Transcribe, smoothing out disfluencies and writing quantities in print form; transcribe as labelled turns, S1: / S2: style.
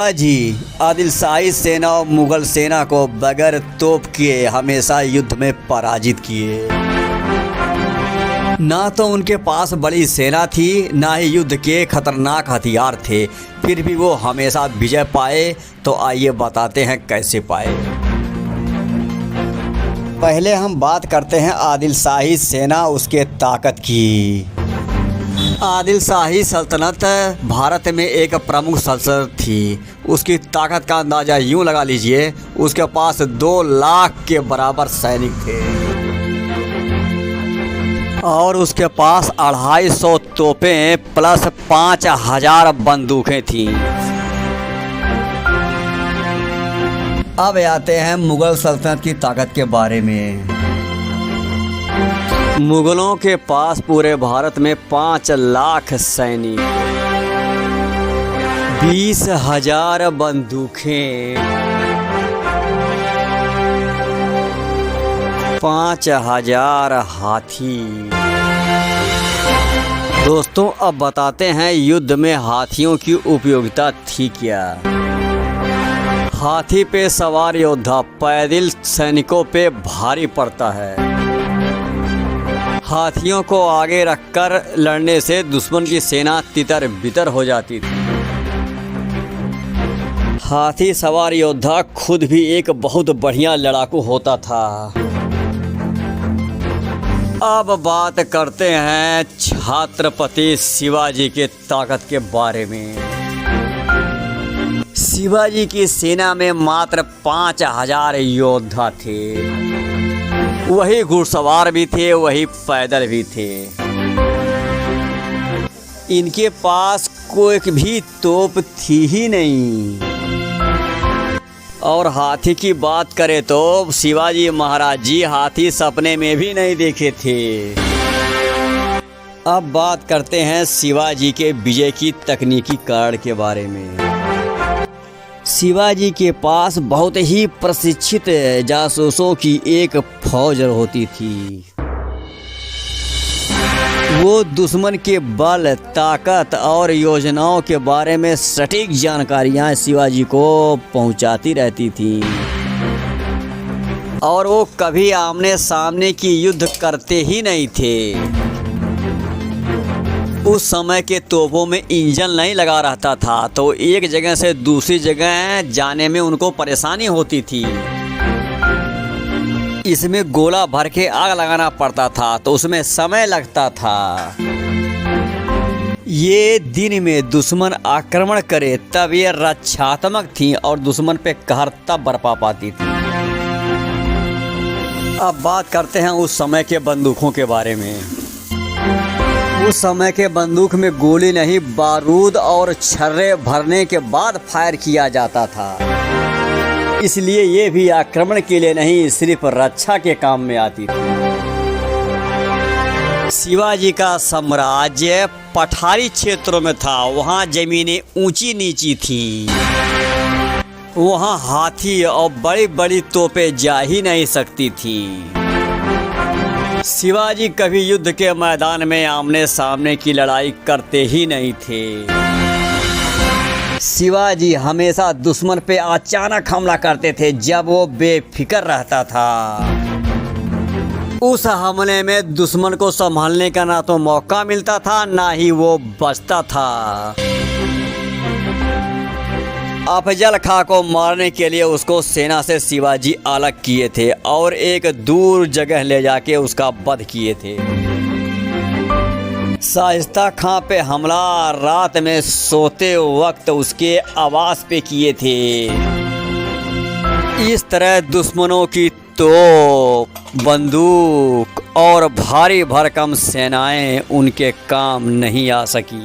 S1: जी आदिल शाही सेना और मुगल सेना को बगैर तोप किए हमेशा युद्ध में पराजित किए। ना तो उनके पास बड़ी सेना थी, ना ही युद्ध के खतरनाक हथियार थे, फिर भी वो हमेशा विजय पाए। तो आइए बताते हैं कैसे पाए। पहले हम बात करते हैं आदिल शाही सेना, उसके ताकत की। आदिल शाही सल्तनत भारत में एक प्रमुख सल्तनत थी। उसकी ताकत का अंदाज़ा यूँ लगा लीजिए, उसके पास 2 लाख के बराबर सैनिक थे और उसके पास 250 तोपें प्लस 5000 बंदूकें थीं। अब आते हैं मुगल सल्तनत की ताकत के बारे में। मुगलों के पास पूरे भारत में 5 लाख सैनिक, 20,000 बंदूकें, 5,000 हाथी। दोस्तों अब बताते हैं युद्ध में हाथियों की उपयोगिता थी क्या। हाथी पे सवार योद्धा पैदल सैनिकों पे भारी पड़ता है। हाथियों को आगे रखकर लड़ने से दुश्मन की सेना तितर बितर हो जाती थी। हाथी सवार योद्धा खुद भी एक बहुत बढ़िया लड़ाकू होता था। अब बात करते हैं छत्रपति शिवाजी के ताकत के बारे में। शिवाजी की सेना में मात्र 5,000 योद्धा थे। वही घुड़सवार भी थे, वही पैदल भी थे। इनके पास कोई भी तोप थी ही नहीं। और हाथी की बात करें तो शिवाजी महाराज जी हाथी सपने में भी नहीं देखे थे। अब बात करते हैं शिवाजी के विजय की तकनीकी कारण के बारे में। शिवाजी के पास बहुत ही प्रशिक्षित जासूसों की एक फौज होती थी। वो दुश्मन के बल, ताकत और योजनाओं के बारे में सटीक जानकारियां शिवाजी को पहुंचाती रहती थी। और वो कभी आमने सामने की युद्ध करते ही नहीं थे। उस समय के तोपों में इंजन नहीं लगा रहता था, तो एक जगह से दूसरी जगह जाने में उनको परेशानी होती थी। इसमें गोला भर के आग लगाना पड़ता था, तो उसमें समय लगता था। ये दिन में दुश्मन आक्रमण करे तब ये रक्षात्मक थी और दुश्मन पे कहर तब बरपा पाती थी। अब बात करते हैं उस समय के बंदूकों के बारे में। उस समय के बंदूक में गोली नहीं, बारूद और छर्रे भरने के बाद फायर किया जाता था। इसलिए ये भी आक्रमण के लिए नहीं, सिर्फ रक्षा के काम में आती थी। शिवाजी का साम्राज्य पठारी क्षेत्रों में था। वहाँ जमीनें ऊंची नीची थी। वहाँ हाथी और बड़ी बड़ी तोपें जा ही नहीं सकती थी। शिवाजी कभी युद्ध के मैदान में आमने सामने की लड़ाई करते ही नहीं थे। शिवाजी हमेशा दुश्मन पे अचानक हमला करते थे जब वो बेफिक्र रहता था। उस हमले में दुश्मन को संभालने का ना तो मौका मिलता था, ना ही वो बचता था। अफजल खां को मारने के लिए उसको सेना से शिवाजी अलग किए थे और एक दूर जगह ले जाके उसका वध किए थे। शाइस्ता खां पे हमला रात में सोते वक्त उसके आवास पे किए थे। इस तरह दुश्मनों की तोप, बंदूक और भारी भरकम सेनाएं उनके काम नहीं आ सकी।